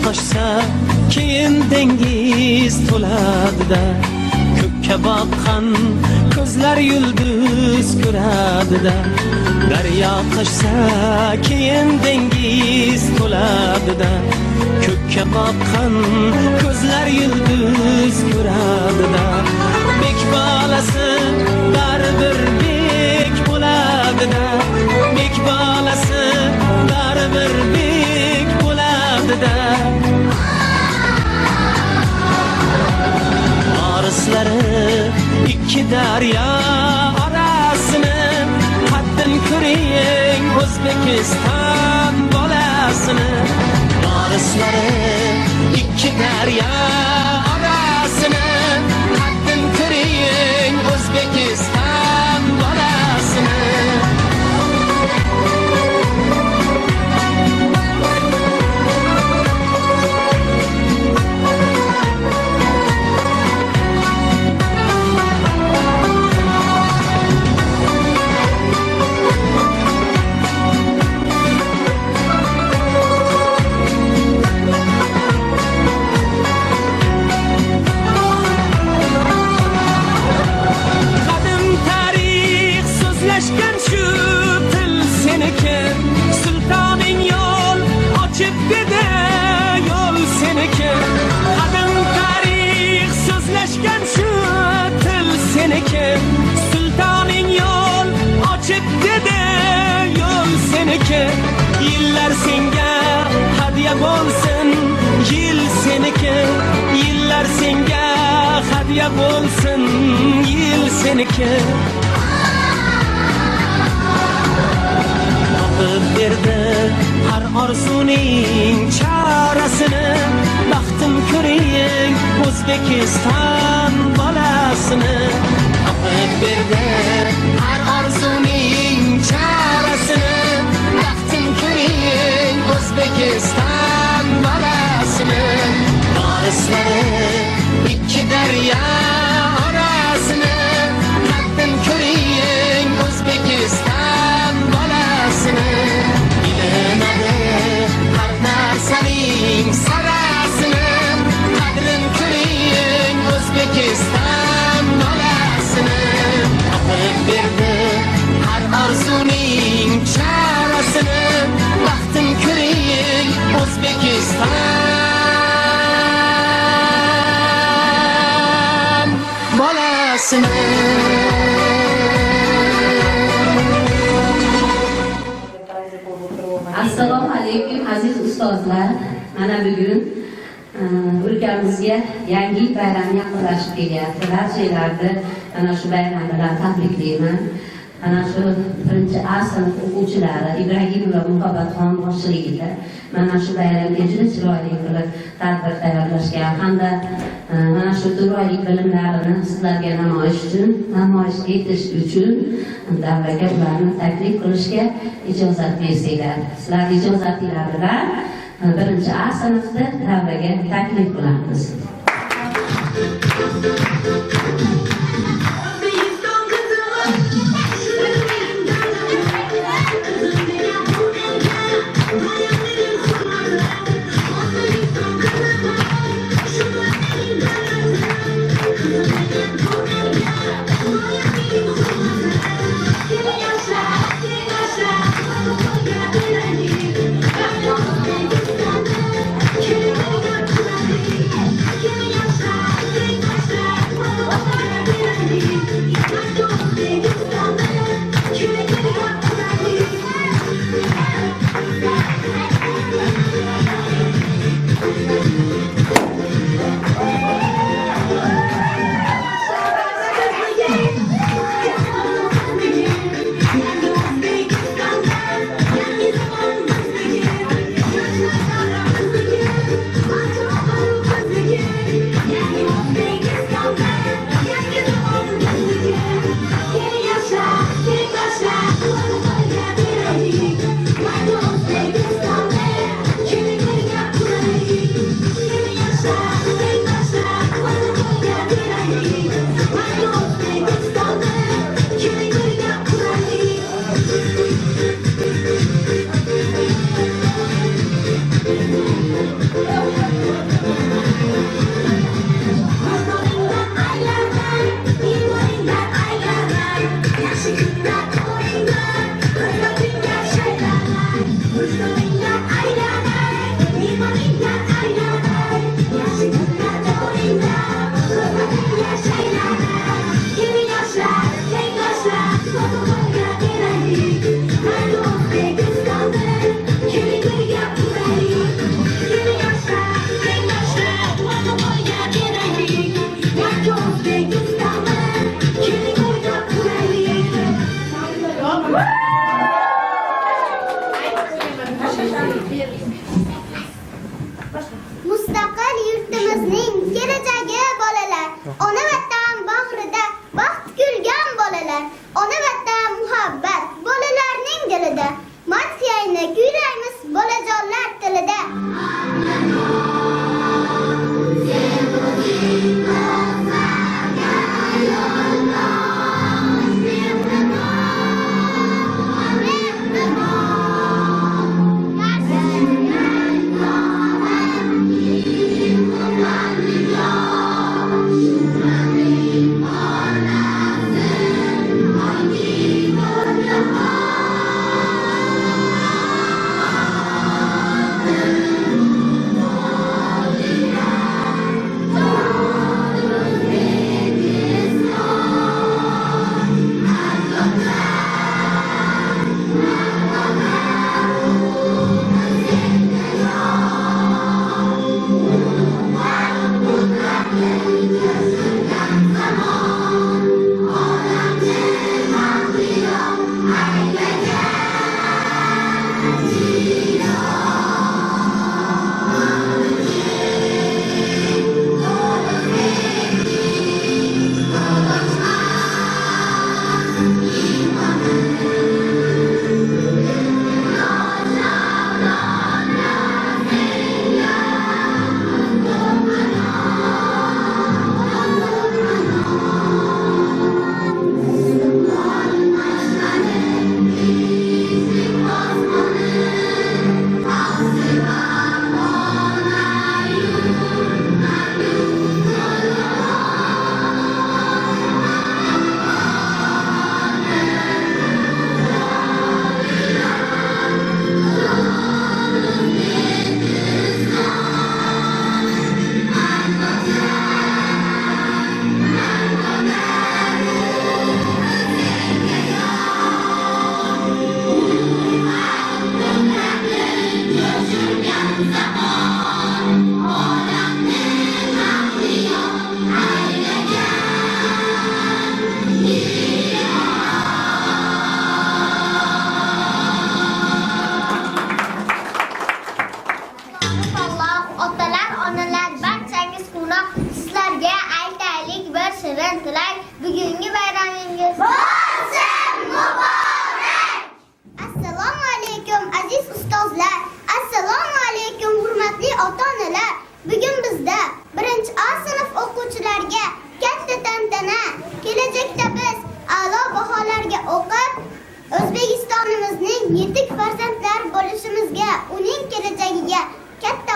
toshsa keyin dengiz to'ladida, ko'kka boqqan ko'zlar yulduz ko'radida. Daryo toshsa keyin dengiz to'ladida, ko'kka boqqan ko'zlar yulduz ko'radida. Bek bolasi baribir bek bo'ladida, bek bolasi baribir bek bo'ladida. Orislari ikki daryo orasini, haddin ko'ring O'zbekiston bolasini. Orislari ikki daryo orasini, haddin ko'ring O'zbekiston bolasini. Sultanın yol açıp dedi, yol seniki. Kadın tarih sözleşken şu til seniki. Sultanın yol açıp dedi, yol seniki. Yıllar senga hadiye bolsun, yıl seniki. Yıllar senga hadiye bolsun, yıl seniki. Berdi har orzuning chorasini, baxtim ko'ring O'zbekiston bolasini. Topib berdi har orzuning chorasini, baxtim ko'ring O'zbekiston bolasini. Orislari ikki daryo orasini, baxtim ko'ring O'zbekiston bolasini. Bilinadi har narsaning sarasini, qadrin ko'ring O'zbekiston bolasini. Topib berdi har orzuning chorasini, baxtim ko'ring O'zbekiston bolasini. Assalomu alaykum aziz ustozlar. Mana bugun o'lkamizga yangi bayram yaqinlashib kelyapti. Barchalarni mana shu bayram bilan tabriklayman. Mana shu 1A sinf o'quvchilari Ibragimova Muhabbatxon boshchiligida mana shu bayramga juda chiroyli qilib tadbir tayyorlashgan hamda mana shu chiroyli bilimlarini sizlarga namoyish etish uchun davraga ularni taklif qilishga ijozat bersanglar. Sizlar ijozatinglar bilan 1A sinfda davraga taklif qilamiz. Thank you. Millat aylanar, millat aylanar, yaxshi kunlar do'ringlar, hurmatli yashanglar. Keling yoshlar, tengdoshlar, to'g'riga kelaylik. Mangu O'zbekistonda keling birga turaylik. Keling yoshlar, tengdoshlar, to'g'riga kelaylik. Mangu O'zbekistonda keling birga turaylik. Mustaqil yurtimizning kelajagi bolalar, ona vatan bag'rida baxt kulgan bolalar, ona vatan muhabbat bolalarning dilida, madhiyani kuylaymiz bolajonlar tilida. Otalar, onalar, barchangiz quvnoq, sizlarga aytaylik bir shirin tilak. Bugungi bayramingiz bo'lsin muborak. Assalomu alaykum aziz ustozlar. Assalomu alaykum hurmatli ota-onalar. Bugun bizda 1-A sinf o'quvchilariga katta tantana. Kelajakda biz a'lo baholarga o'qib, O'zbekistonimizning yetuk farzandlar bo'lishimizga, uning kelajagiga katta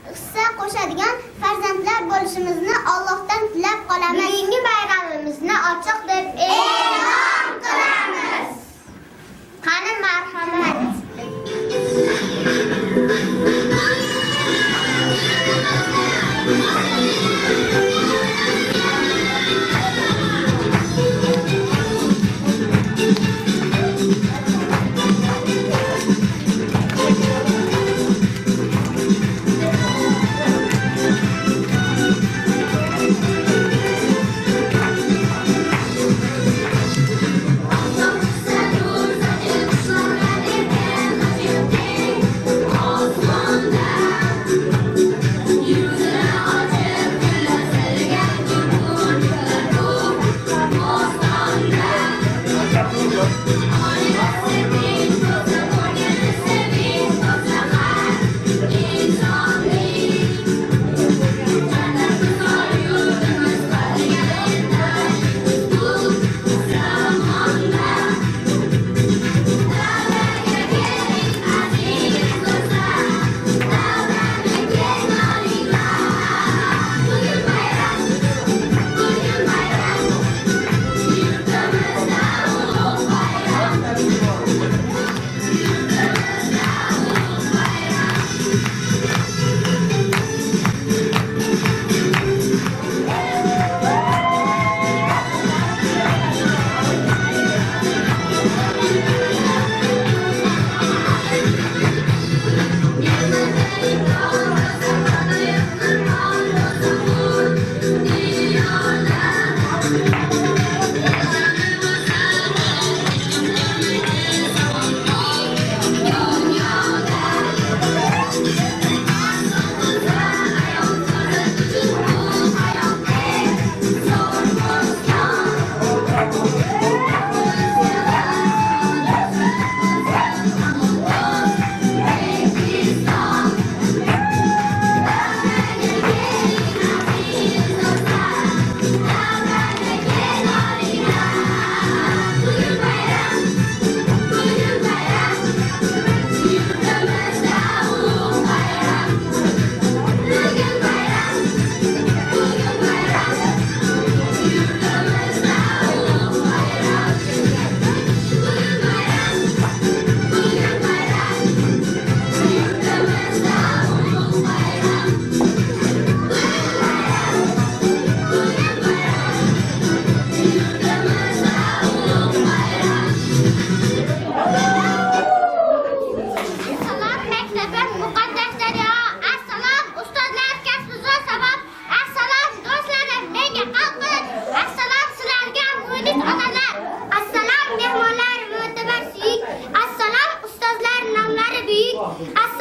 hissa qo'shadigan farzandlar bo'lishimizni Allohdan tilab qolamiz. Bugungi bayramimizni ochiq deb e'lon qilamiz. Qani marhamat.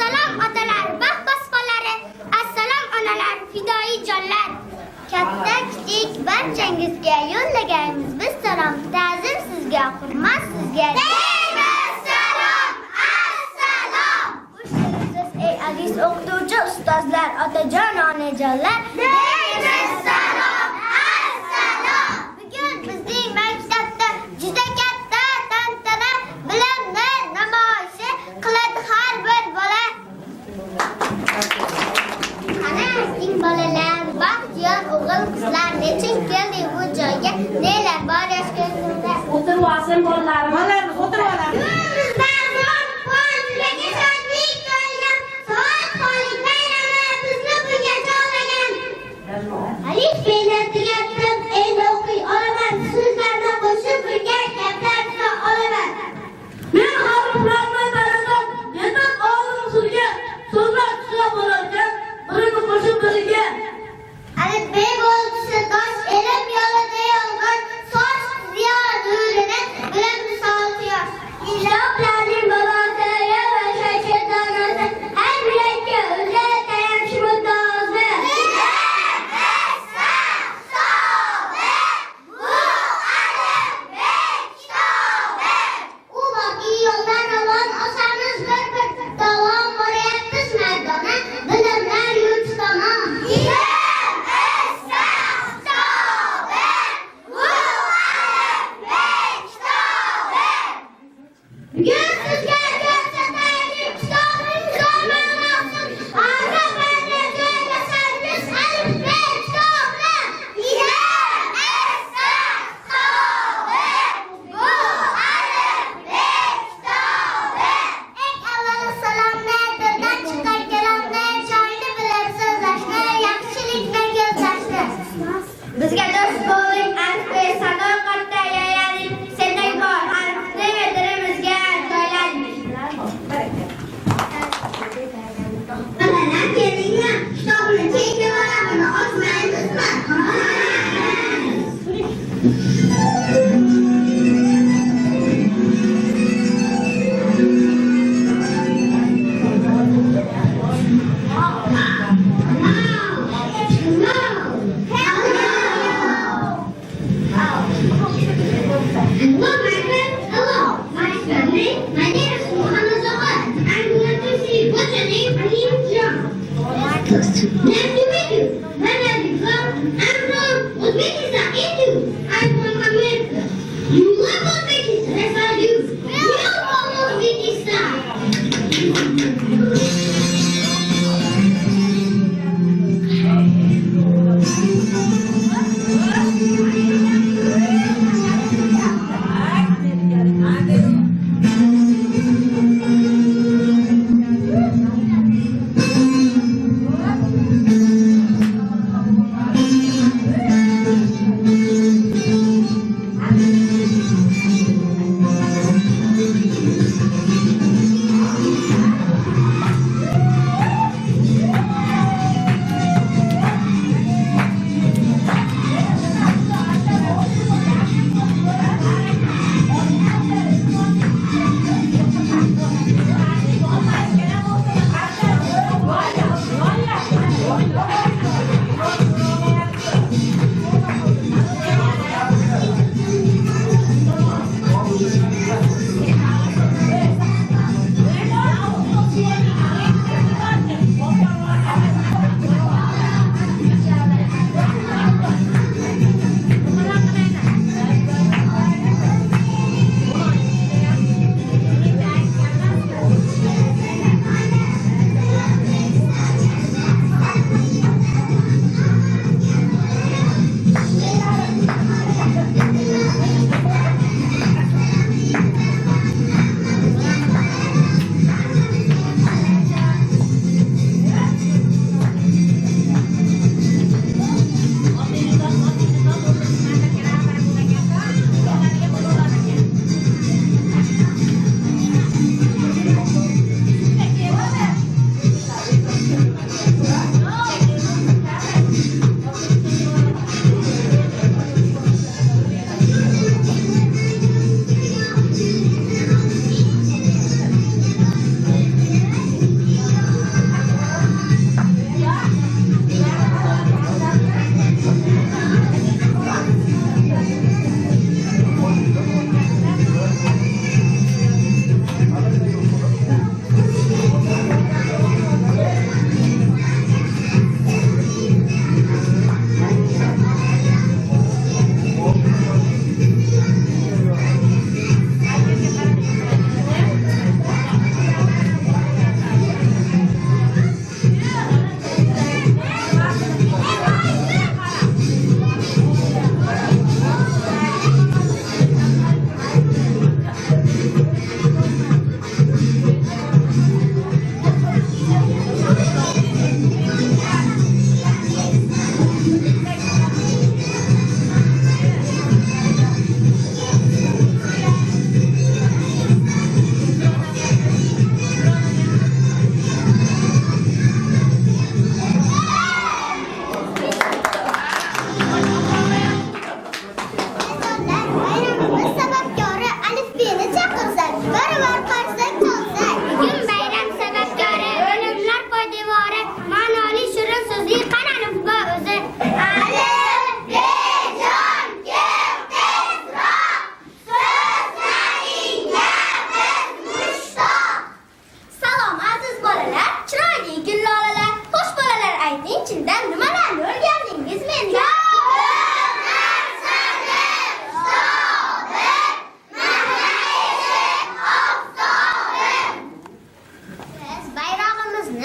Assalom otalar, baxt bosqonlari, assalom onalar, fidoi jonlar. Katta kichik barchangizga yo'llaganimiz biz salom, ta'zim sizga, hurmat sizga. Deymiz salom, assalom. Xushsiz ey aziz o'qituvchi ustozlar, otajon, onajonlar. Deymiz salom, assalom. Bugun bizning maktabda juda katta tantana bilimni namoyish qiladi har bir bola. Qani sizning bolalar, baxtiyor o'g'il qizlar nechun keldi bu joyga? Nelar bor yoshligingizda? O'tirib olsin bolalarim. Bolalar o'tirib oladi. Alif beni tugatdim, endi o'qiy olaman. So'zlarni qo'shib birga gaplarni olaman. Men harflarni taradim, yetim olim suvga, so'zlar tushib bo'larkan, birini qo'shib biriga. Alif B bo'lsa tosh, elim yo'lida yolg'on, soch ziyo nurini bilim misol yosh. Kitoblarning bobosi va shayxi donosi, har yurakka o'zi tayanch muddaosi. Bizga do'st bo'ling, asli sadoqatda yayalik, sendek bor harfni dilimizga joylaylik. Mana kelinglar, kitobni chekib olamini ochmaymizmi? Hello, my friend. Hello. My name is Muhammad Zawad. I'm glad to see you. What's your name? My name is John. Nice to meet you. Where are you from? I'm from Uzbekistan, Hindu. I'm from America. You love Uzbekistan? Yes, I do. We're from Uzbekistan.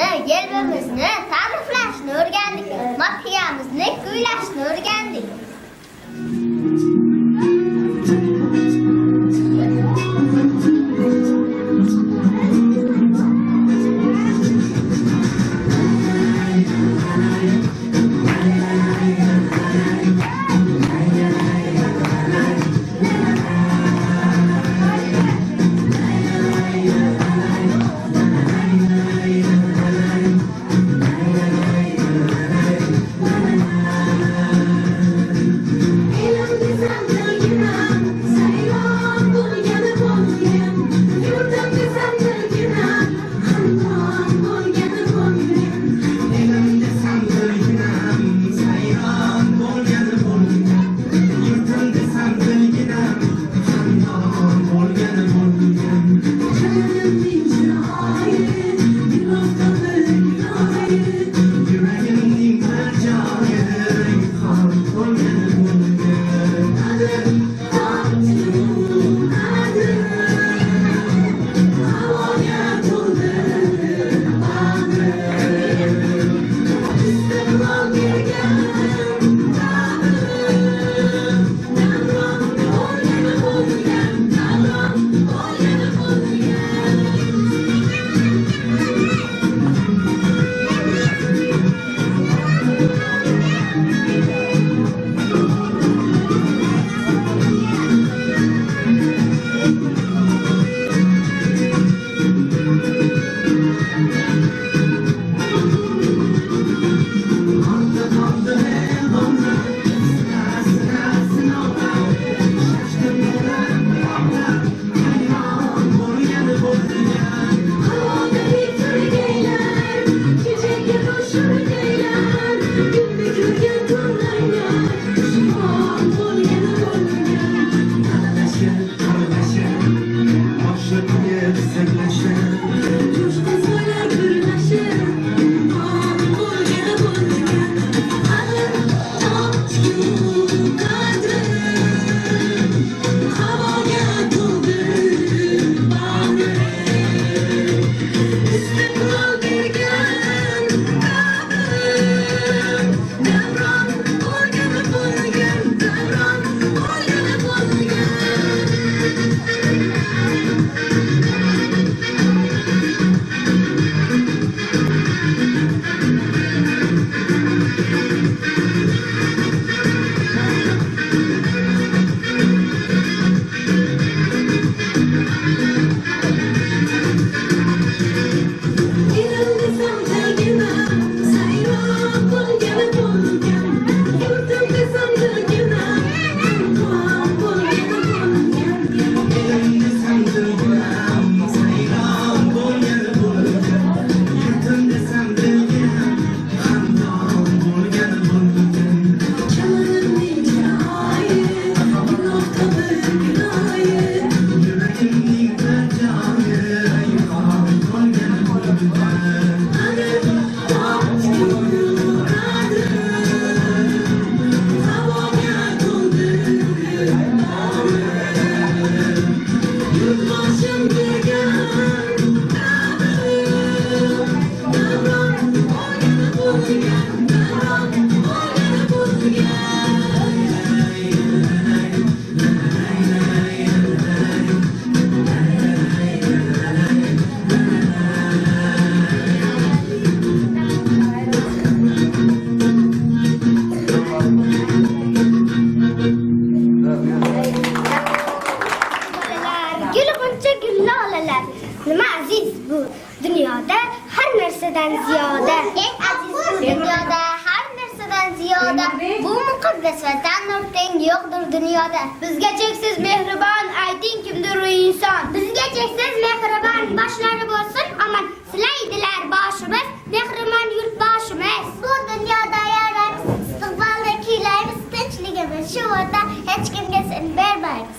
yurtimizni, yelimizni ta'riflashni o'rgandik. Madhiyamizni kuylashni o'rgandik. Nima aziz bu dunyoda har narsadan ziyoda. Eng aziz bu dunyoda har narsadan ziyoda. Bu muqaddas vatan teng yo'qdir dunyoda. Bizga cheksiz mehribon ayting kimdir u inson. Bizga cheksiz mehribon boshlari bo'lsin aman silaydilar boshimiz mehribon yurtboshimiz. Bu dunyoda yaramiz istiqbolda kuylaymiz tinchligimiz shu yerda hech kimga sin bermaymiz.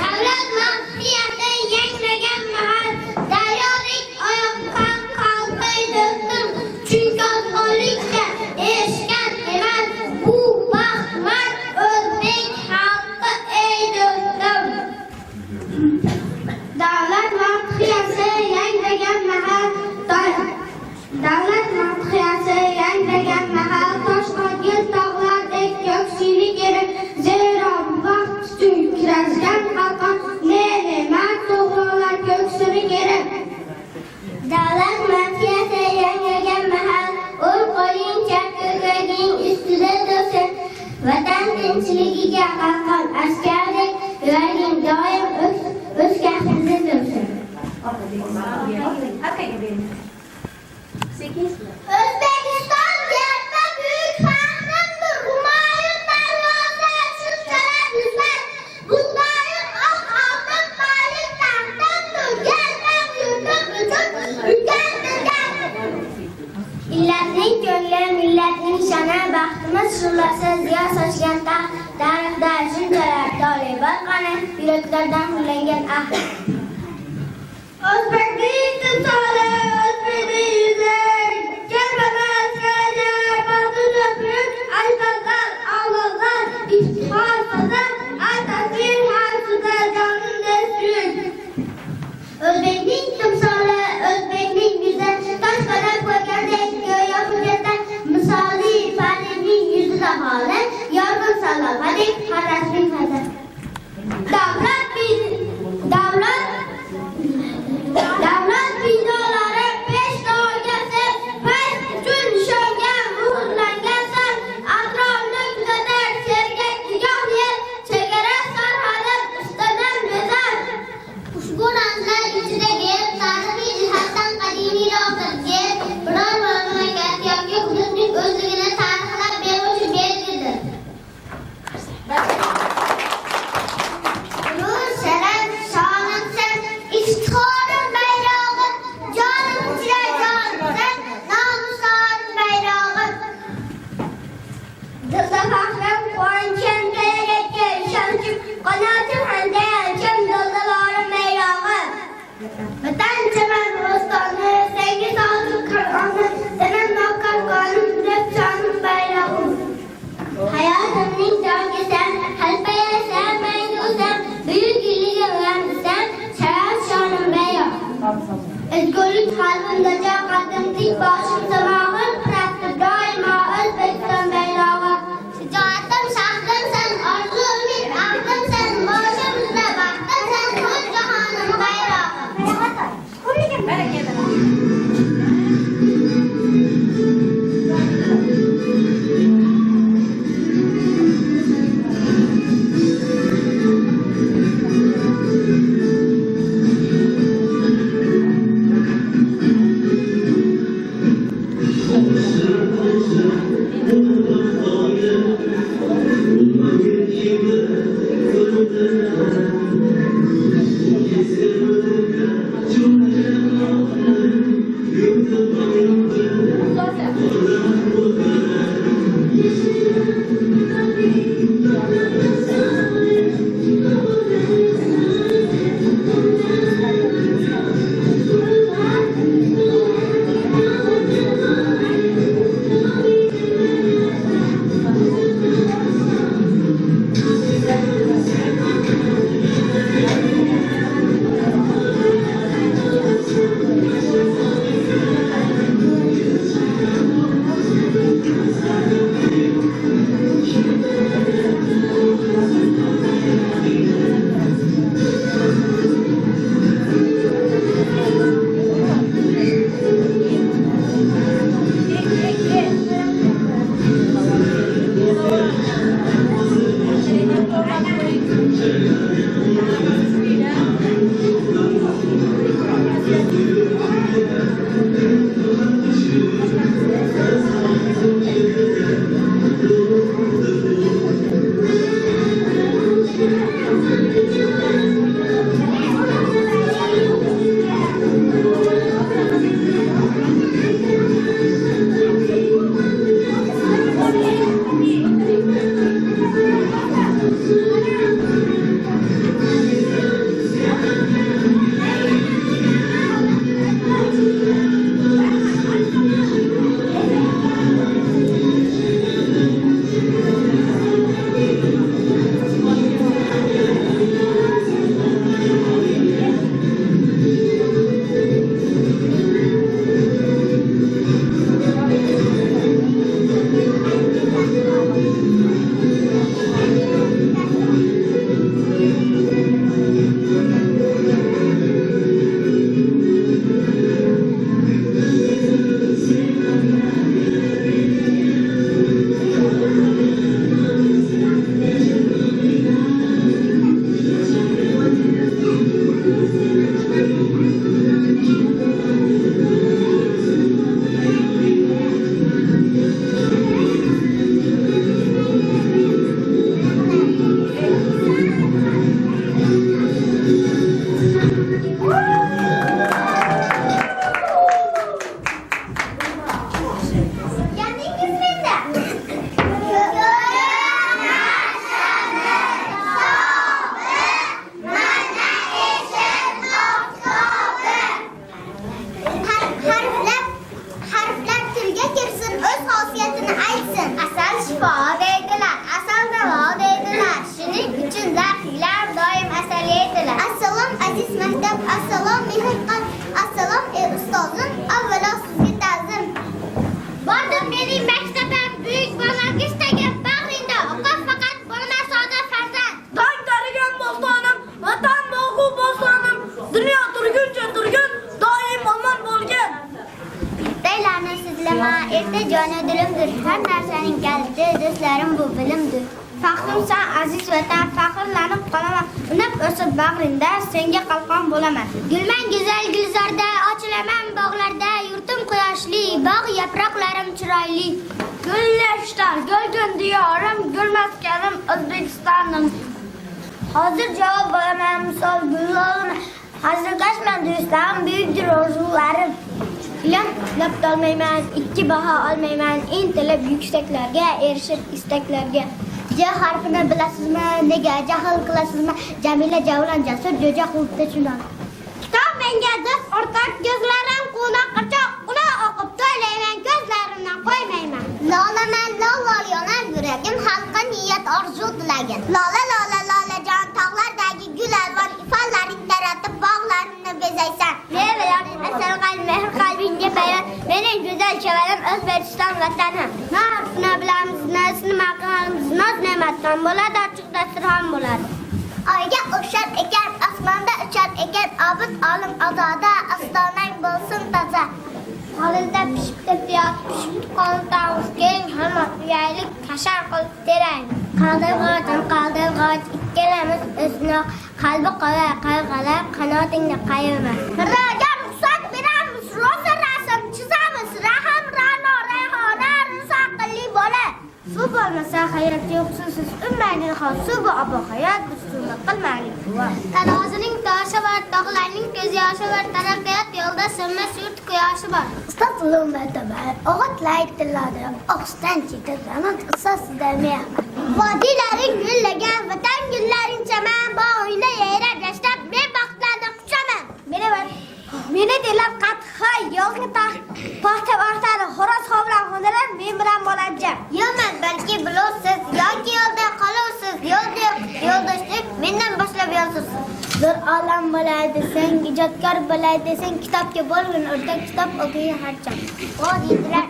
Davlat madhiyati yangragan mahal, daryodek oyoqdan qalqay do'stim. Chunki osonlikcha erishgan emas, bu baxt mard o'zbek xalqi ey do'stim. Davlat madhiyati yangragan mahal, toshqo'ngil tog'lardek ko'ksini kerib, zero vaqt suykirashgan xalqon ne'mat to'g'rilar ko'ksini kerib. Davlat madhiyati yangragan mahal, o'l qo'lingcha ko'kraging ustida do'stim. Vatan tinchligiga qalqon askardek yuraging doim o'z kaftida tursin. O'zbekiston yerda buyuk faxrimdir. Humoyun darvoza shunchalar yuzlar. Bundayin oq oltin malik taxtimdir. Yerdan yurtim uchun yugandirgan. Millatning ko'ngli, millatning sha'ni, baxtimiz shu'lasi ziyo sochgan taxt. Tarixda shunchalar toliblar qani, yuraklardan hurlangan ahd. O'zbekning timsoli, o'zbekning yuzi, kelmamas kelajak, baxtu to'plik, ajdodlar, avlodlar, iftixor so'zlar, tasvir har so'zda jonimda suyuk. O'zbekning timsoli, o'zbekning yuzi, tosh qadab qo'ygandek go'yo hujjatda, misoli Faridning yuzida holi, yorqin salobadek qarashning hadi. sen, halpayarsan, maynusan, büyük illiğin sen, şeref şanım beyo. Özgürlük kalbimde kadın dik başım zamağın, bıraktı daima Özbekistan bayrağı. Şücaatım şahtım sen, arzu ümit ahtım sen, başımızda baktın sen, Hüd Cihan'ın bayrağı. erta joni dilimdir. Har narsaning kaliti do'stlarim bu bilimdir. Faxrimsan aziz vatan, faxrlanib qolaman. Unib o'sib bag'ringda senga qalqon bo'laman. Gulman go'zal gulzorda, ochilaman bog'larda, yurtim quyoshli, bog' yaproqlarim chiroyli. Gullashtar, gulgun diyorim, gul maskanim O'zbekistonim. Hozir javob bo'laman misol gullarim. Hazırlaşman do'stlarim, buyukdir orzularim. İlan olmayman, ikki baho olmayman, intilib yuksaklarga, erishib istaklarga. J harfini bilasizmi? Nega jahl qilasizmi? Jamila Javlon jasur jo'ja qulubda chunon. Kitob menga do'st o'rtak, ko'zlarim quloq qochoq, uni o'qib to'ylayman, ko'zlarimdan qo'ymayman. Lolaman lol yonar yuragim, xalqqa niyat orzu tilagin. Lola lola lolajon, tog'lardagi gul alvon ifonlaring taratib bog'larimni bezaysan. Mevalar asalgan mehr qalbingga bayon, mening go'zal chavarim O'zbekiston vatanim. Na harfini bilamiz, nasini maqolamiz, noz ne'matdan bo'ladi, ochiq dasturxon bo'ladi. Oyga o'xshar ekan, osmonda uchar ekan, obid olim ozoda, ostonang bo'lsin toza. Qo'lida pishib ketayot, pishib qoldi keng, hamma uyaylik tashar qilib terang. Qaldir ikkalamiz o'znoq, qalbi qola qayg'ala, qanotingda qayirma. Mirzoga ruxsat beramiz, rosa rasm chizamiz, raham ra'no rayhona rizqli bola. Suv bo'lmasa hayot yo'q, suvsiz umrning xos, suv bu obo hayot, ustunda qilmaylik buva. Tarozining toshi bor, tog'larning ko'z yoshi bor, taraqqiyot yo'lda sinmas yurt quyoshi bor. Ustoz ulumatabar, o'g'itlaydi tiladi, o'qishdan chetiraman, qissasida mehmon. Vodiylaring gullagan, vatan gullaring chaman, bo'yni yayrab yashnab, men baxtlarni quchaman. Meni delab qattiq yo'lga paxta vaqtida xo'roz hovlan xonalar men bilan bo'lajam. Yo'qman, balki bilasiz yoki yo'lda qolasiz, yo'ldoshlik mendan boshlab yolsiz. Bir olam bo'lay desang, ijodkor bo'lay desang, kitobga bo'lgin o'rdak, kitob o'qiy harcham. Vodiylar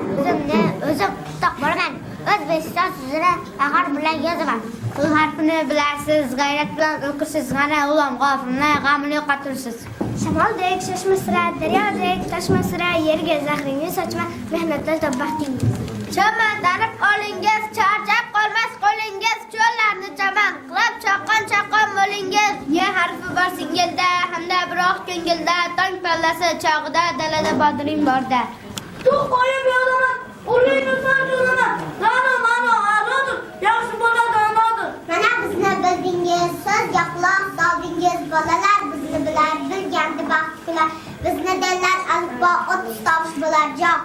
o'zim kitob bo'laman. O'zbekiston sizlarga faqat bilan yozaman. Bu harfini bilasiz, g'ayrat bilan o'qisiz, mana ulam g'ofimni g'amini yo'qotirsiz. Shamoldek shashmasira, daryodek tashmasira, yerga zahringiz sochma, mehnatda baxtingiz. Cho'mantanib olingiz, charchab qolmas qo'lingiz, cho'llarni chaman qilib chaqqon bo'lingiz. Ye harfi bor singilda, hamda biroq ko'ngilda, tong pallasi chog'ida, dalada bodring borda. Tuq qo'yib yozaman, ulayni so'raman. Mano azodir, yaxshi bo'ladi amodir. Mana bizni bildingiz, siz quloq soldingiz, bolalar bizni bilar, bilgandi baxtlar. Bizni denlar alifbo 30 tovush bo'lar joq.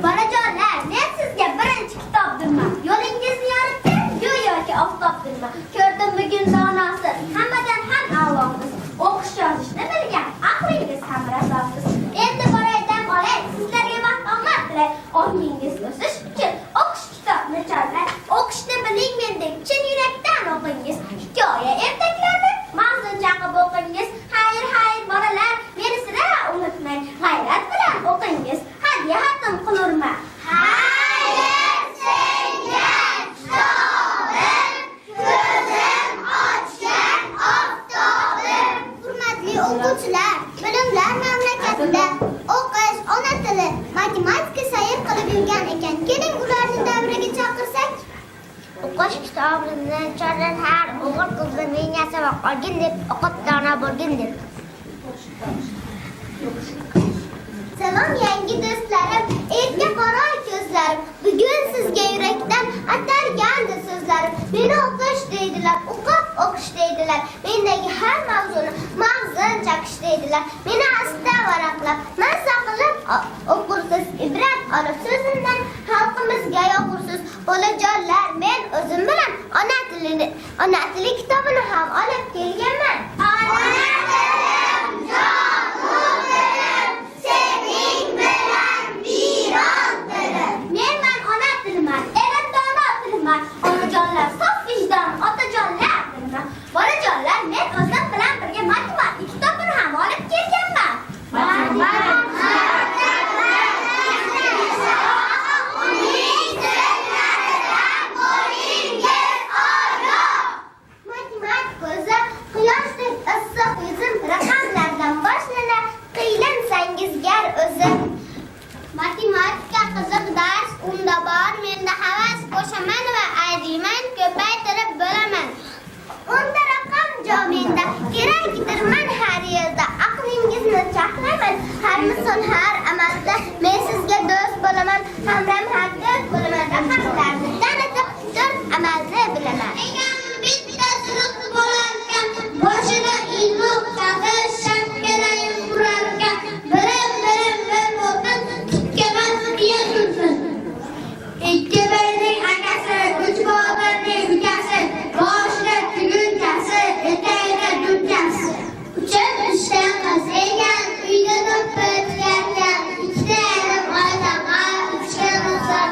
Bolajonlar, men sizga birinchi kitobdirman. Yo'lingizni yoritdim, yo'yoki oftobdirman. Ko'rdim bugun donosi, hammadan ham a'lomiz. O'qish yozishni bilgan, aqlingiz ham rasosiz. Endi boraydan olay, sizlarga baxt omad tilay. Ongingiz o'sish uchun o'qish kitobni chorlay. O'qishni biling mendek, chin yurakdan o'qingiz. Hikoya ertaklarni mavzu chaqib o'qingiz. Xayr bolalar, meni sira unutmang. G'ayrat bilan o'qingiz. Hadya xatim qilurman. Xayr senga kitobim, ko'zim ochgan oftobim. Hurmatli o'quvchilar, bilimlar mamlakatida o'qish ona tili, matematika sayr qilib yurgan ekan. Keling ularni davraga chaqirsak. O'qish kitobini chorlar har o'g'il qizni miyasi va qolgin deb o'qib dono bo'lgin deb. Salom yangi do'stlarim, erta qora ko'zlarim. Bugun sizga yurakdan atalgandi so'zlarim. Meni o'qish deydilar, o'qish deydilar. Mendagi har mavzuni mag'zin chaqish deydilar. Meni asta varaqlab, mazza qilib o'qursiz, ibrat olib so'zimdan xalqimizga yoqursiz. Bolajonlar, men o'zim bilan ona tili kitobini ham olib kelganman. Ona tilim, jonim tilim, sening bilan biron tilim. Men ona tiliman, dono tiliman. Onajonlar, sof vijdon, otajonlar tiliman. Bolajonlar, men o'zim bilan birga matematika kitobini ham olib kelganman. Matematika qiziq dars, unda bor menda havas, qo'shaman va ayriman, ko'paytirib bo'laman. Unda raqam jo menda, kerakdirman har yerda. Aqlingizni chaqlayman, har misol har amalda men sizga do'st bo'laman, hamram har do'st bo'laman. Raqamlarni tanitib, do'st amalni bilaman. Bitta suluqni bo'larkan, boshida ilmu qadi shakkalayin urarkan. Ikki birning akasi, uch boburning ukasi, boshida tugunchasi, etagida dumchasi. Uchib ishdan qiz ekan, uyda to'pib yotgan, ikkita yarim oilaga uchgan o'zlar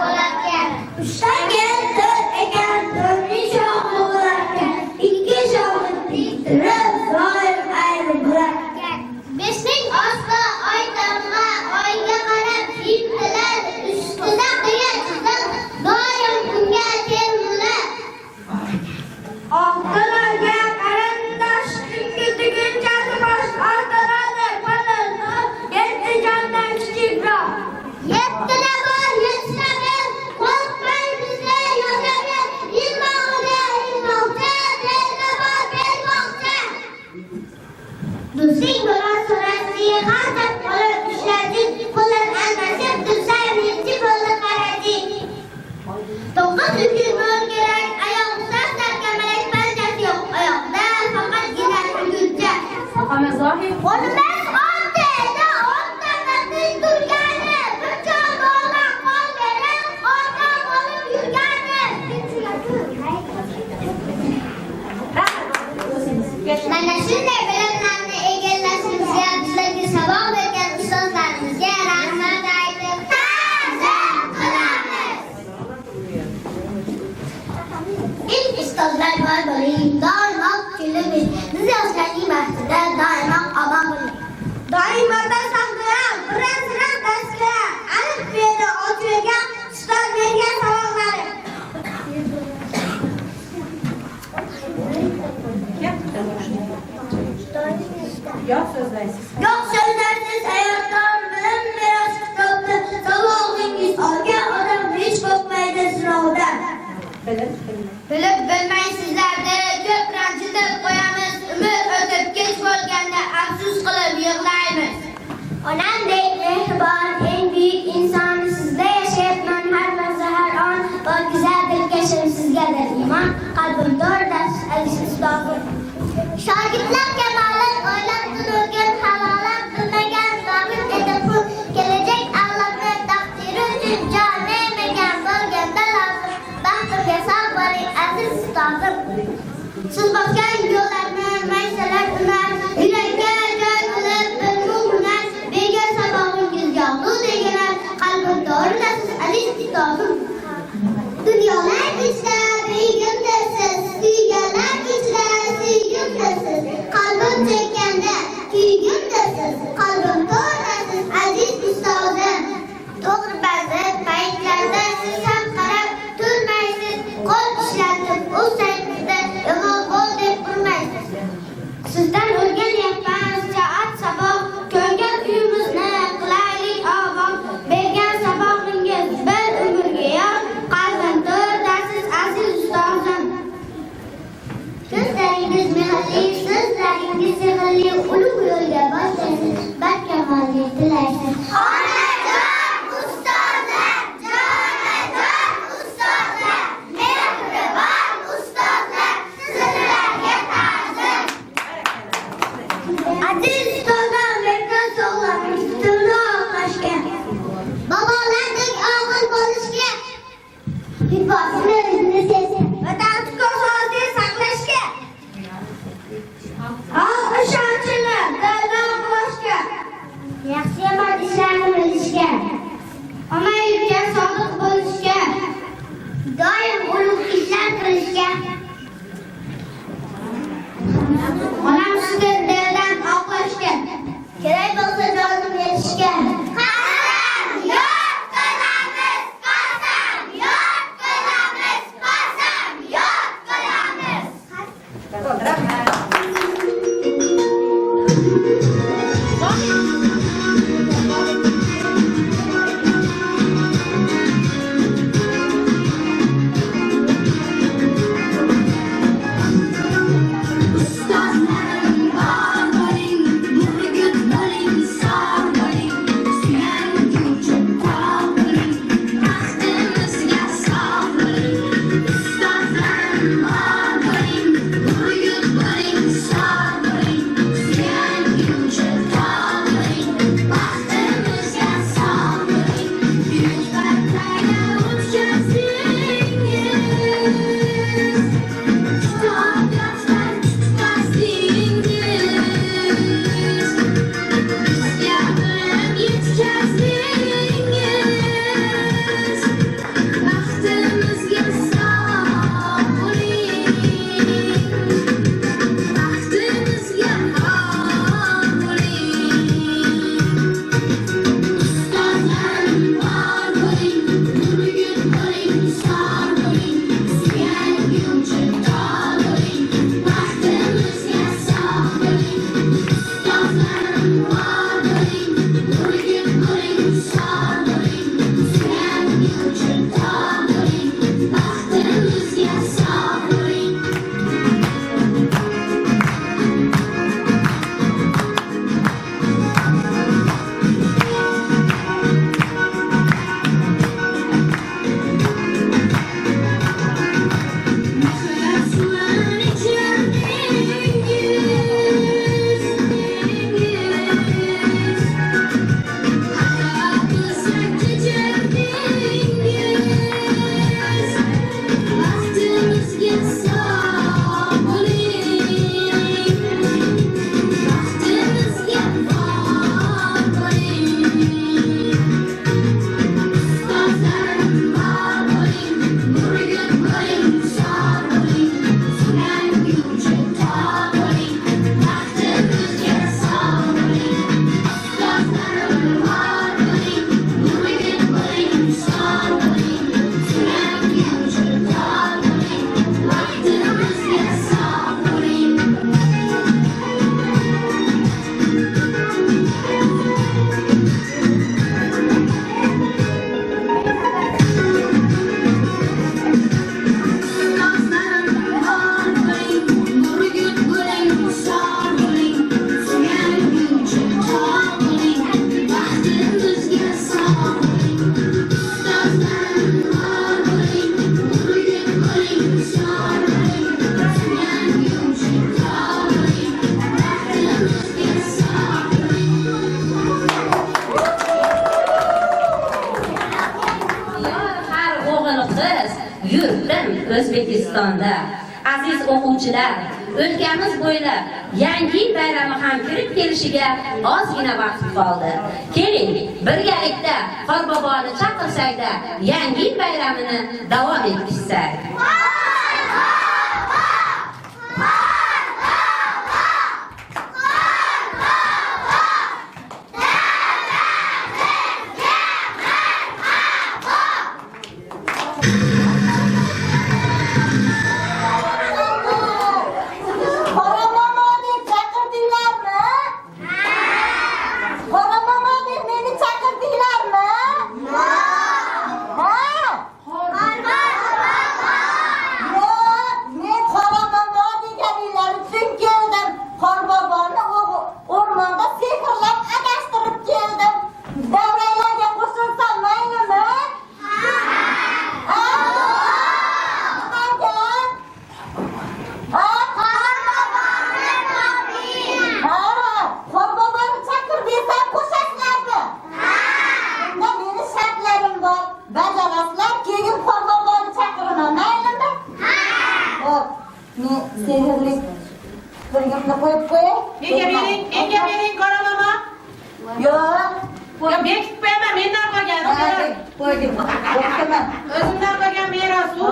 Qo'limiz o'rtada, o'rtada biz turgani, bir joy bog'lab qolgani, orqa bo'lib yurgani. Mana shunday bilimlarni egallashimizga, bizlarga saboq bergan ustozlarimizga rahmat aytib ta'zim qilamiz. İlk ustozlar bor bo'ling, doimo kulib, biz yoshlarning baxtida doimo omon bo'ling. Doimo sog'lom, birin-birin darslar, alif beni o'tirgan ustoz bergan savollari. Yo'q so'zlaysiz. Yo'q so'zlarsiz hayotdan bilim meros kitobda, savog'ingiz olgan odam hech qo'rqmaydi sinovda. Bilib bilmaysizlarni ko'p ranjitib qo'yamiz, umr o'tib kech bo'lganda afsus qilib yig'laymiz. Onamdek mehribon, eng buyuk inson, sizda yashayapman har lahza har on, bor go'zal dilkashim sizgadir iymon, qalbim to'rda aziz ustozim. Shogirdlar kamolin o'ylab turgan, halolat qilmagan, zohid edi pul, kelajak Allohni taqdiri uchun jon bermagan bo'lganda lozim. Baxtimga sog' bo'ling aziz ustozim. Siz bosgan yo'llarni maysalar unar, yurakka joy qilib bilmu hunar, bergan sabog'ingiz yog'du degalar, qalbim to'rdasiz aziz ustozim. Dunyolar ichida begimdasiz, suyganlar ichida suygimdasiz, qalbim chekkanda kuygimdasiz, qalbim to'rdasiz aziz ustozim. To'g'ri ba'zi paytlarda siz ham qarab turmaysiz, qo'l ishlatib u saytida yomon bo'l deb urmaysiz. Sizdan o'rganyapmiz jaat saboq, ko'ngil uyimizni qilaylik obod, bergan sabog'ingiz bir umrga yor, qalbim to'rdasiz aziz ustozim. Ko'zlaringiz mehrli, so'zlaringiz sehrli, ulug' yo'lga boshlaysiz, barkamollik tilaysiz. Onajon ustozlar, jonajon ustozlar, mehribon ustozlar, sizlarga ta'zim. Aziz ustozlar, mehnat sog'lom, ustozlar oqlashga, bobolardek og'il bo'lishga, hibosini o'zini sezib, vatanni ko'zda saqlashga, ishonchini doim qilishga, yaxshi yomon ishlarni bilishga, ommaviy sodiq bo'lishga, doim ulug' ishlar qilishga, onam sizga dildan oqlashga, kerak bo'lsa jonim berishga. Qasam yo'q qilamiz, qasam yo'q qilamiz, qasam yo'q qilamiz. O'zbekistonda. Aziz o'quvchilar, o'lkamiz bo'ylab Yangi yil bayrami ham kirib kelishiga ozgina vaqt qoldi. Keling, birgalikda Qorboboni chaqirsak-da Yangi yil bayramini davom ettirsak. Menga bering Qoraboma. Yo'q. Ya bekib qo'yaman, mendan qolgan. Qo'ydim. O'qitaman. O'zimdan qolgan meros u.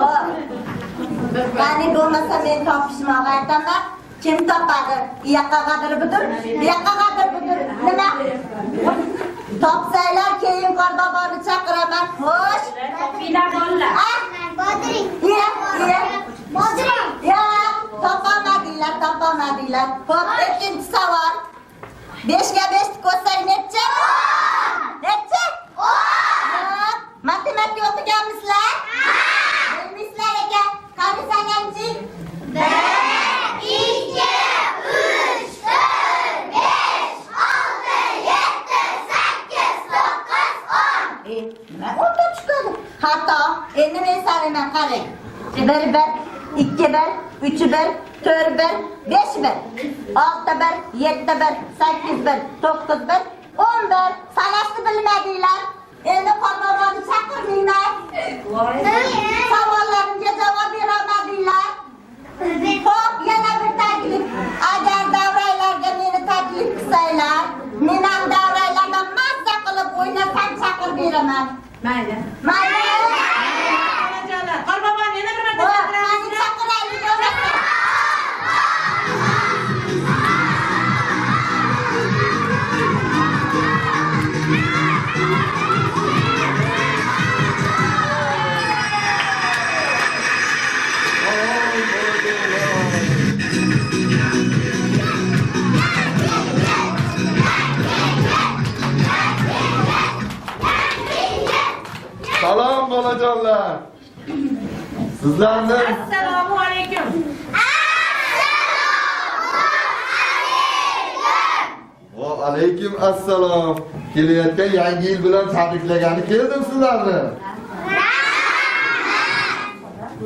Qani bo'lmasa men topishmoq aytaman. Kim topadi? U yoqqa qadirib budur, bu yoqqa qadirib budur. Nima? Topsanglar keyin Qorboboni chaqiraman. Xo'sh. Topinglar bolalar. Bodring. Bodring. Ya, topamadinglar. Xo'p, ikkinchi savol. 5 ga 5 ko'rsang necha? Necha? 10. Matematika o'qiganmisizlar? Bilmaysizlar ekan. Qani sanangchi? 1 2 3 4 5 6 7 8 9 10. Nima o'nta chiqadi? Hatto, endi men sanayman qarang. 1 1 2 1 3 1 4 1 5 1 6 1 7 1 8 1 9 1 11 sanashni bilmadinglar. Endi Qorboboni chaqirmanglar. Savollarimga javob berolmadinglar. Xo'p, yana bir taklif. Agar davraylarga meni taklif qilsanglar, men ham davraylarga mazza qilib o'ynasam chaqirib beraman. Mayli. Mayli. Qorboboni yana bir marta chaqiramiz. Chaqiraylik. Salom bolajonlar. Sizlarni Assalomu alaykum. va alaykum assalom. Kelayotgan yangi yil bilan tabriklagani keldim sizlarni.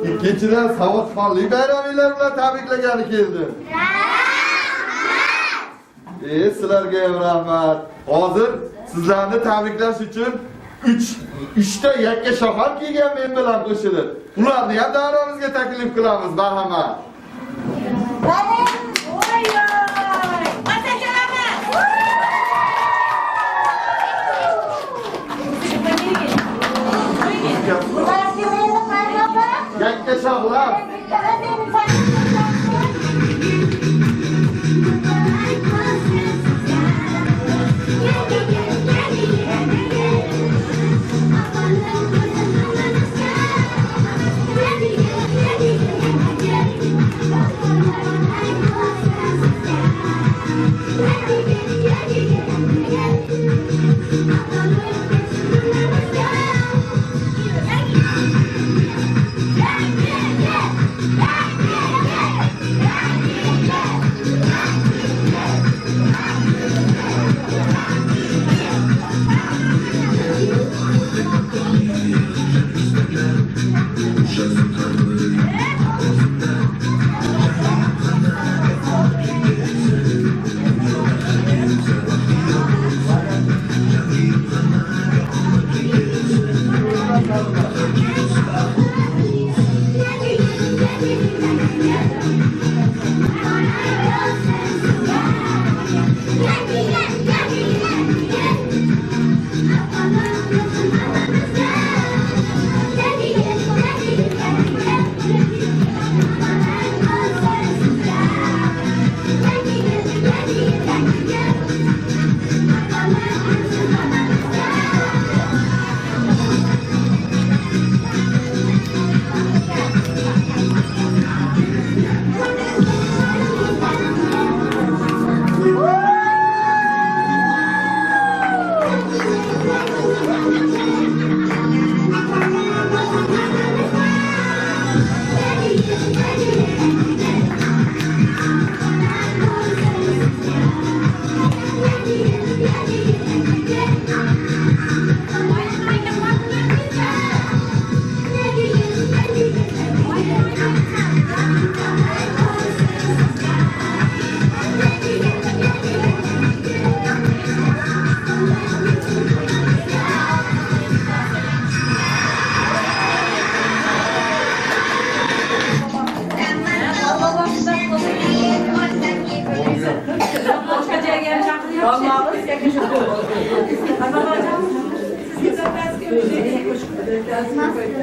Ikkinchidan savodxonlik bayramingiz bilan tabriklagani keldim. Sizlarga ham rahmat. Hozir sizlarni tabriklash uchun 3 ta yakka shahar kiygan men bilan qo'shilib. Ularni ham davramizga taklif qilamiz, marhamat. Yakka shahar. Thank you.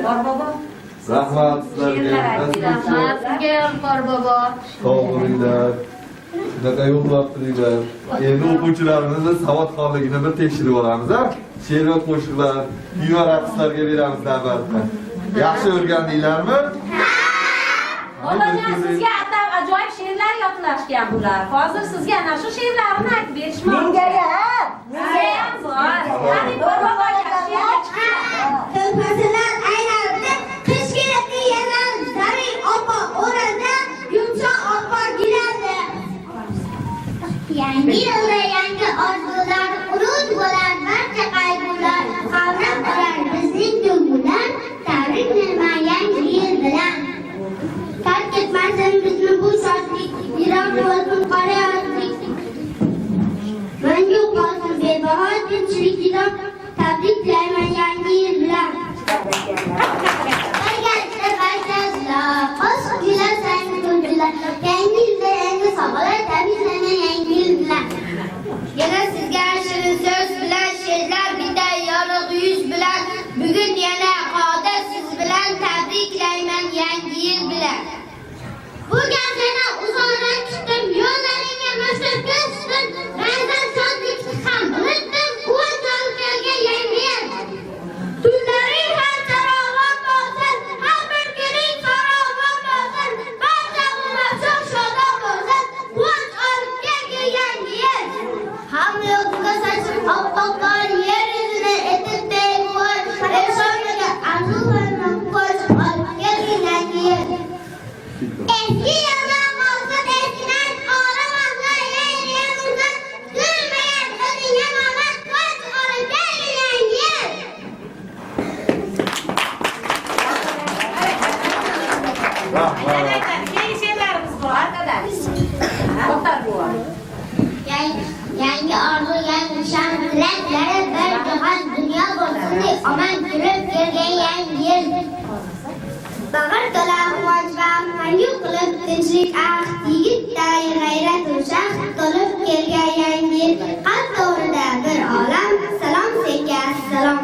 Qorbobo. Rahmat sizlarga. Rahmat sizga Qorbobo. Sog' bo'linglar. Shunaqa yo'qlab turinglar. Endi o'quvchilarimizni savodxonligini bir tekshirib olamiz, ha? She'r va qo'shiqlar, kino raqslarga beramiz navbatda. Yaxshi o'rgandinglarmi? Bolajon sizga atab ajoyib she'rlar yodlashgan bular. Hozir sizga ana shu she'rlarni aytib berishmoqchi. Menga ham bor. Qani Qorbobo she'rga chiqing. Ko'rpasalar aylandi, qish kerakli yerlar zaring opa o'raldi, yumshoq opa gilandi. Yangi yilda yangi orzular, uruj bo'lar barcha qayg'ular, qavram olar bizning ko'ngillar, tabriklayman yangi yil bilan. Tark etmasin bizni bu shodlik, yiroq bo'lsin qora yozlik. Mangu qolsin bebaho tinchlik yiroq, tabriklayman yangi yil bilan. Birgalikda barchalar, qo'shiq kuylasang ko'nchilar, yangi yilda yangi sog'lar, tabriklayman yangi yil bilan. Yana sizga shirin so'z bilan, she'rlar bitta yorug' yuz bilan, bugun yana qodir siz bilan tabriklayman yangi yil bilan. Bu gazeta uzoqroq chiqdim, yo'llaringga mashhur ko'chdim, ba'zan shodlikni ham unutdim, quvonch olib kelgan yangi yil. Tunlaring har tarovon bo'lsin, har bir kuning farovon bo'lsin, barcha ummat shoh shodon bo'lsin, quvonch olib kelgan yangi yil. Hamma yo'qqa sochib oppoq qor, yer yuzini etib tengqur, eshonga arzu va qo'sh olib kelgan yangi yil. Eski yollar olsin eskidan, olamazlar yangiga muzdan, turmagan o'zingga mamad, qo'sh olib kelgan yangi yil. Rahmat. Keyin she'rlarimiz bor. To'xtar buva. Yangi orzu, yangi sham, tilaklari bir jahon dunyo bo'lsin deb omon kirib kelgan yangi yil. Bag'ir to'la quvonch va mangu qilib tinchlik ahd, yigitday g'ayrat ushaq to'lib kelgan yangi yil. Qalb to'g'rida bir olam, salom senga assalom.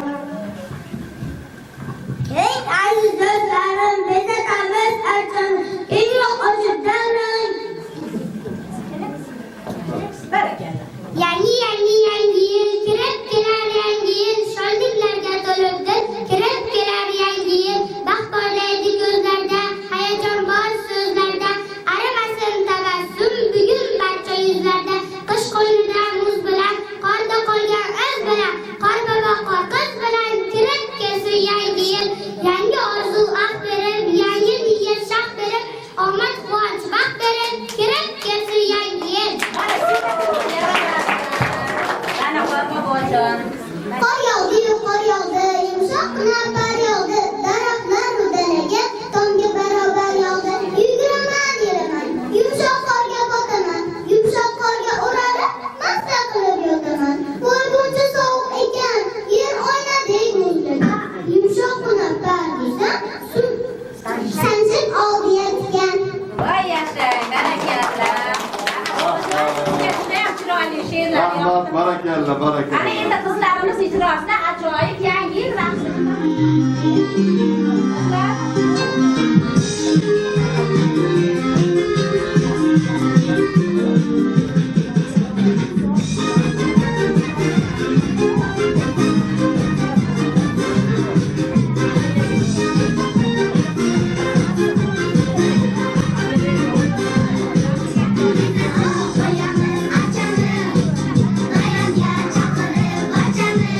Ey aziz do'stlarim, bezatamiz archon, eng yo'qochib davring. Barakallah. Yangi yil kirib kelar yangi yil, shodliklarga to'libdir, kirib kelar yangi yil. Baxt porlaydi ko'zlarda, hayajon bor so'zlarda, arimasin tabassum bugun barcha yuzlarda. Qish qo'ynida muz bilan, qorda qolgan iz bilan, Qorbobo qo'rqiz bilan kirib kelsin yangi yil. Yangi orzu ahd berib, yangi niyat shaxt berib, omad quvonch baxt berib, kirib kelsin yangi yil. Ana Qorbobojon. Qor yog'di, yumshoqqina qor yog'di, daraxtlar murdalaga tomga barobar yog'di. Yuguraman, yuraman, yumshoq qorga botaman, yumshoq qorga o'ralib, masta qilib yotaman. Bo'lguncha sovuq ekan, yer oynadek muzlik, yumshoqqina pardozdan suv sanjib oldiga tikan. Voy yashang, barakallah. Sizga juda ham chiroyli she'rlar Rahmat, yozdim. barakalla, Ana barakalla. endi qizlarimiz ijrosida ajoyib yangi yil raqsi. Ayamni achani, ayamga chaqirib achani,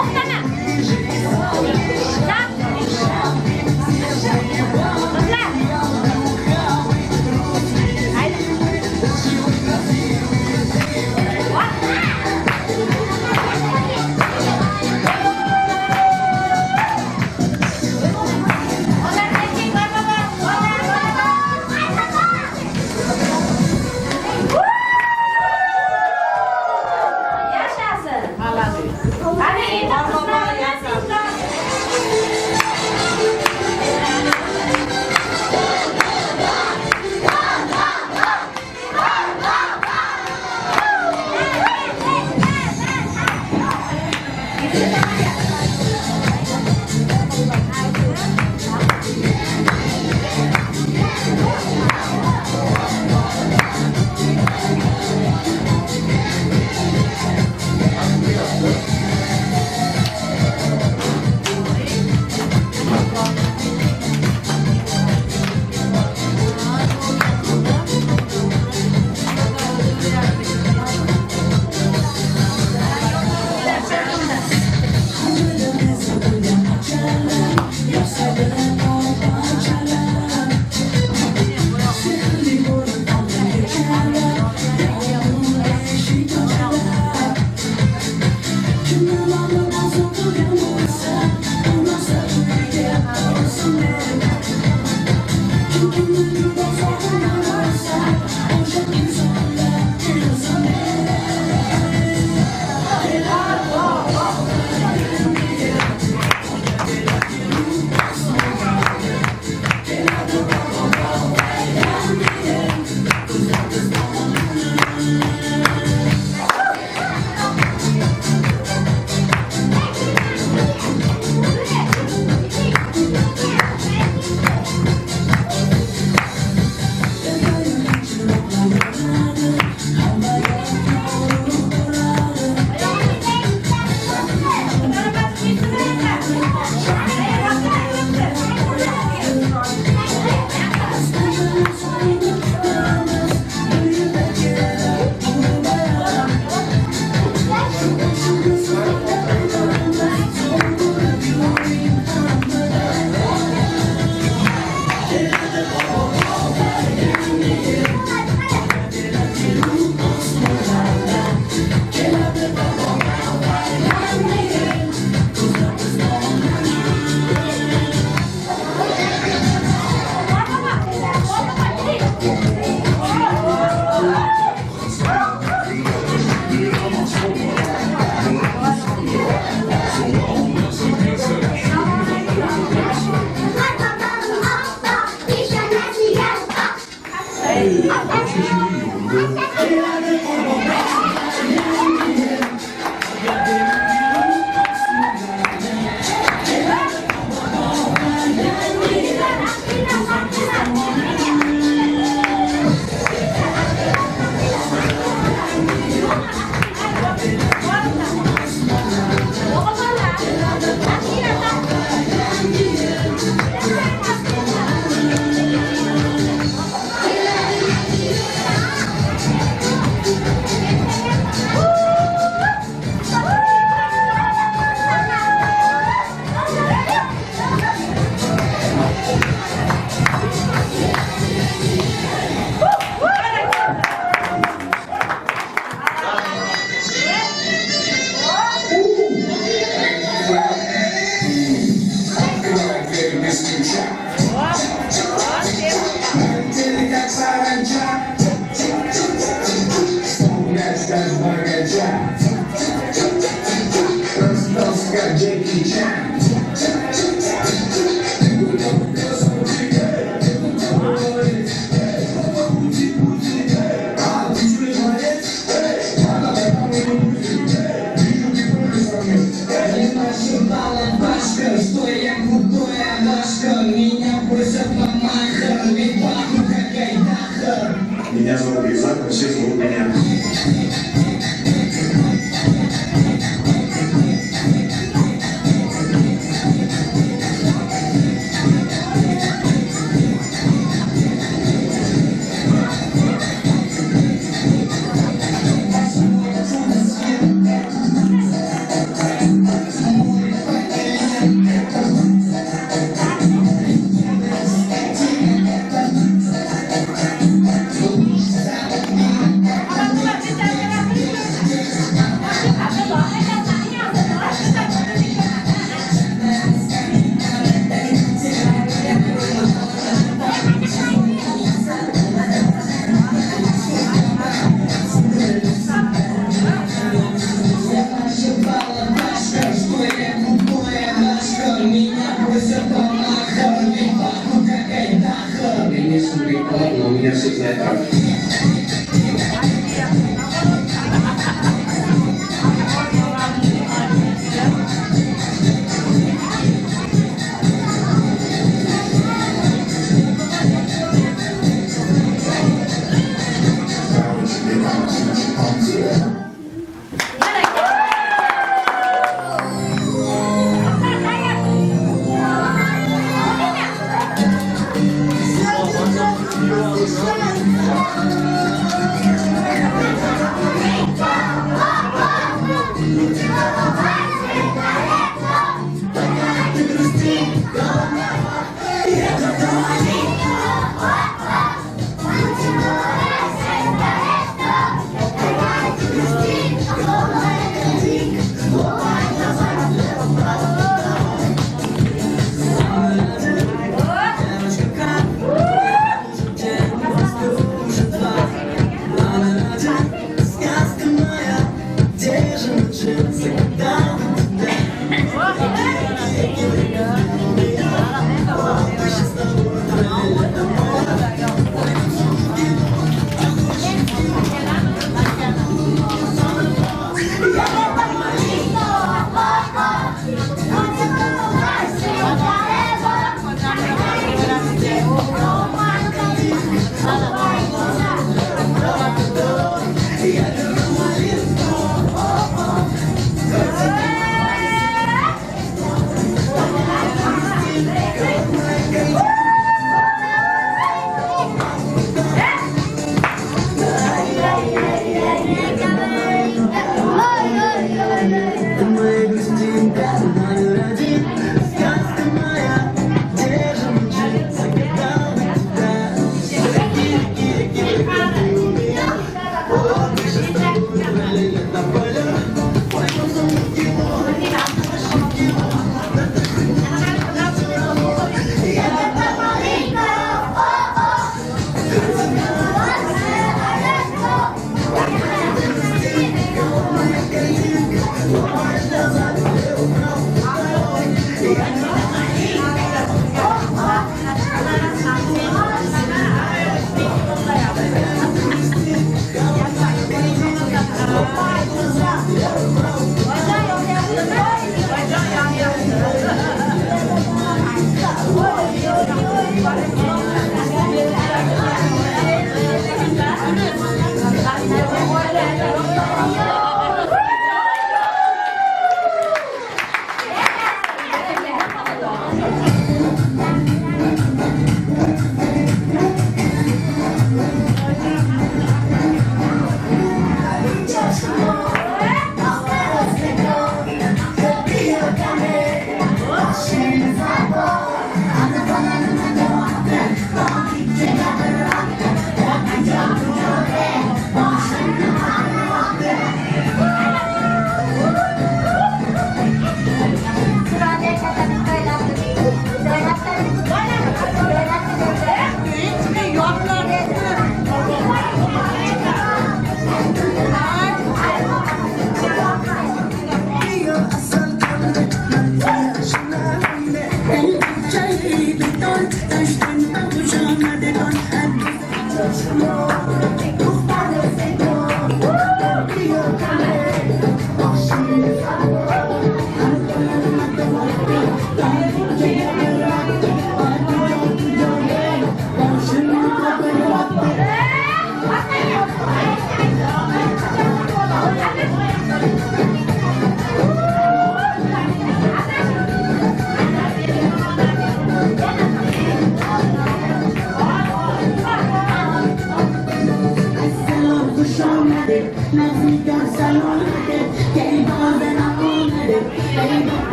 To'xtama. Меня зовут Исаак, а все зовут меня. Меня все знают как.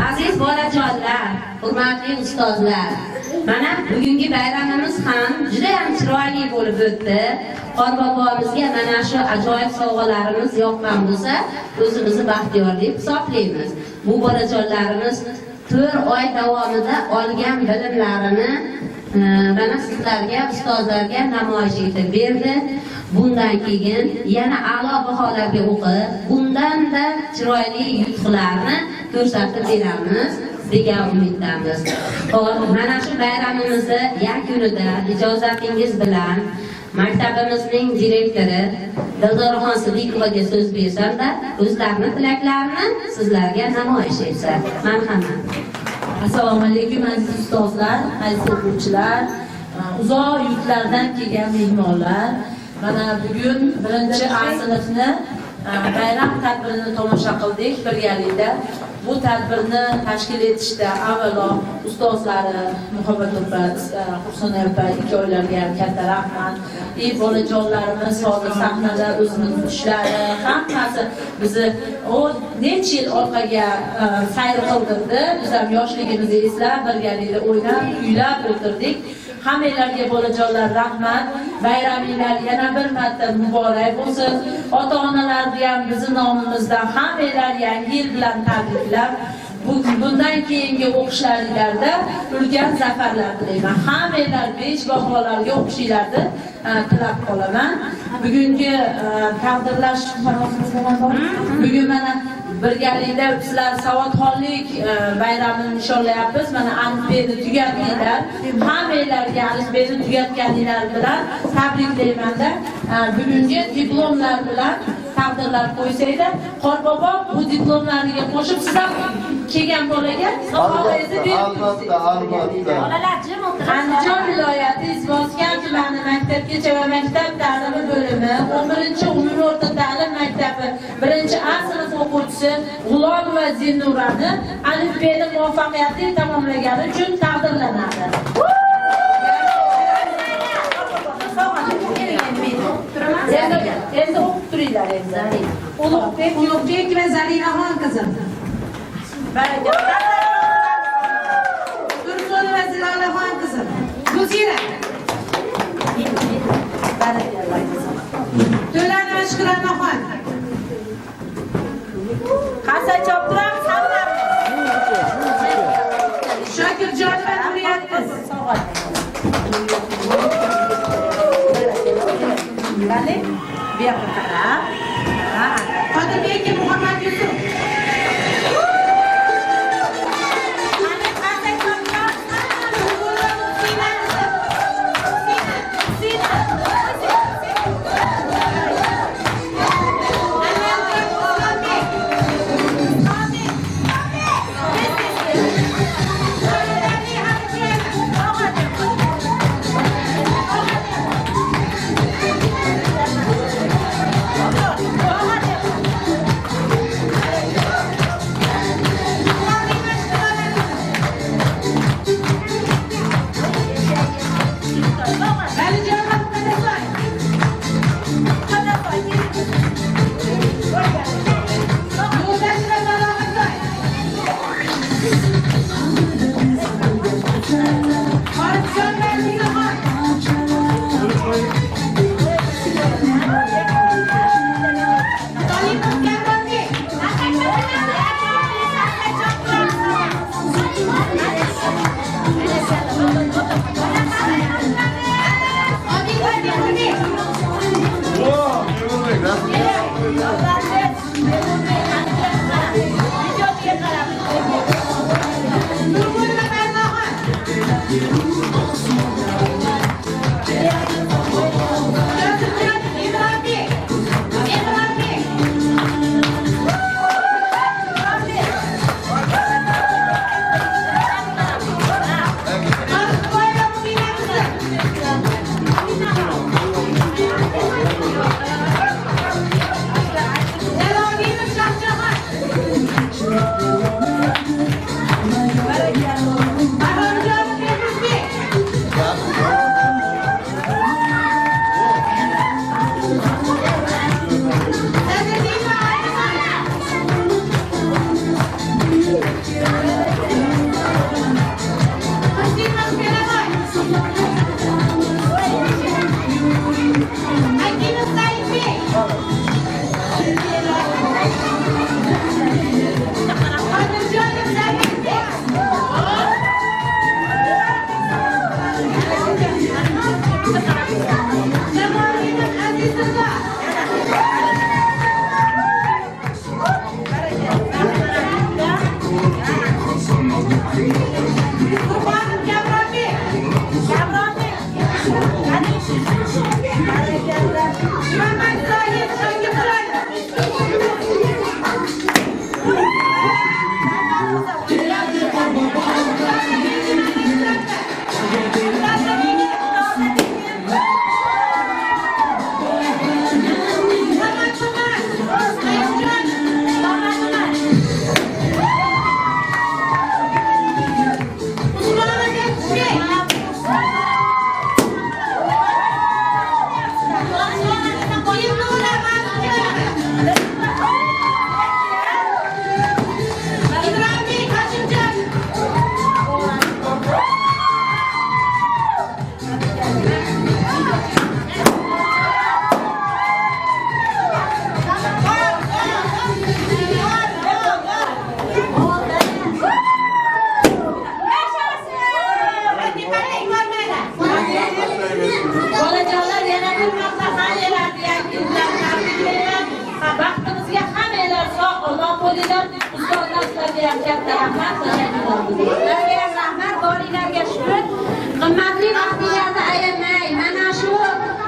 Aziz bolajonlar, hurmatli ustozlar, mana bugungi bayramimiz ham juda ham chiroyli bo'lib o'tdi. Qorbobomizga mana shu ajoyib sovg'alarimiz yoqqan bo'lsa, o'zimizni baxtiyor deb hisoblaymiz. Bu bolajonlarimiz 4 oy davomida olgan bilimlarini mana sizlarga, ustozlarga namoyish etib berdi. Bundan keyin yana a'lo baholarga o'qib, bundan-da chiroyli yutuqlarni ko'rsatib beramiz degan umiddamiz. Xo'p, mana shu bayramimizni yakunida ijozatingiz bilan maktabimizning direktori Dildorxon Sidiqovaga so'z bersam-da, o'zlarining tilaklarini sizlarga namoyish etsa. Marhamat. Assalomu alaykum aziz ustozlar, aziz o'quvchilar, uzoq yurtlardan kelgan mehmonlar. Mana bugun 1A sinfni bayram tadbirini tomosha qildik birgalikda. Bu tadbirni tashkil etishda avvalo ustozlari Muhabbat opa, Husna opa ikkovlarga katta rahmat. Bolajonlarimiz hozir sahnada o'zini tutishlari, hammasi bizni necha yil orqaga sayr qildirdi. Biz ham yoshligimizni eslab birgalikda o'ynab, kuylab o'tirdik. Hammanglarga bolajonlar rahmat. Bayraminglar yana bir marta muborak bo'lsin. Ota-onalarni ham bizning nomimizdan hammanglar yangi yil bilan tabriklab, bundan keyingi o'qishlaringlarda ulkan zafarlar tilayman. Hammanglar besh baholarga o'qishinglarni tilab qolaman. Bugungi taqdirlash bugun mana birgalikda sizlar savodxonlik bayramini nishonlayapmiz. Mana alifbeni tugatdinglar. Hammanglarga alifbeni tugatganinglar bilan tabriklayman-da. Bugungi diplomlar bilan taqdirlar qo'ysaydi, Qorbobo bu diplomlariga qo'shib siz ham kelgan bolaga sovg'angizni berib tursiz. Albatta. Andijon viloyati Izboskan tumani maktabgacha va maktab ta'limi bo'limi 11-umumiy o'rta ta'lim maktabi 1A sinf o'quvchisi G'ulomova Zinnurani alifbeni muvaffaqiyatli tamomlagani uchun taqdirlanadi. Endi o'qib turinglar endi. Ulug'bek va Zalinaxon qizim. Barakalloh. Tursun va Zilolaxon qizim. Gulsira. Barakalloh qizim. To'lan va Shukramaxon. Hasan choptiramiz hammarni. Shokirjon va Nuriyat qiz. Vale, bu yoqqa qarab. Qodirbek Muhammad Yusuf. Valijon Kurbanım Kamranbek. Kamranbek. Hadi. Muhammed Zahid Şengül Bolajonlar yana bir marta hayyalarni yangiliklar tabriklayman. Vaqtimizga hammalar sog' omon bo'linglar. Ustozlar sizlarga ham katta rahmat, tashakkurlar. Sizlarga ham rahmat, boringlarga shukur. Qimmatli vaqtingizni ayamay, mana shu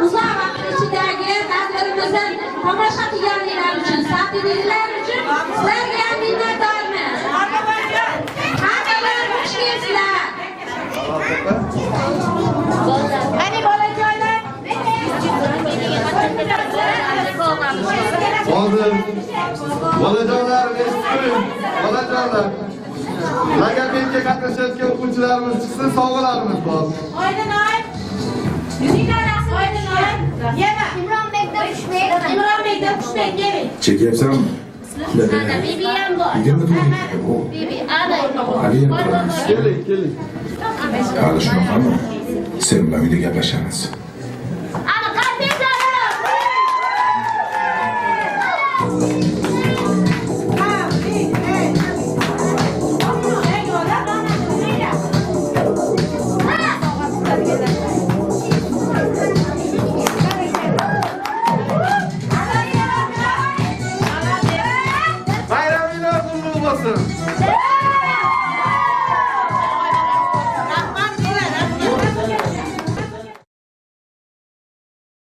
uzoq vaqt ichidagi tadbirimizni tomosha qilganinglar uchun, sabirlilar uchun sizlarga ham minnatdormiz. Hammalar xush kelibsizlar. Qani bolajonlar? Hozir bolajonlar eshitib, bolajonlar. Logopedga qatnashayotgan o'quvchilarimiz chiqsin, sovg'alarimiz bor. Oydinoy. Yuzinglar rasm Oydinoy. Yema. İmronbek'te Xushbek. Imronbekda Xushbek yemin. Çekyapsanmi? Bibi ham bor. Yigirma Bibi, ana. Keling, keling. Hali shunaqami? Sen bilan uyda gaplashamiz. Ana qanday Bayramingiz qutlug' bo'lsin.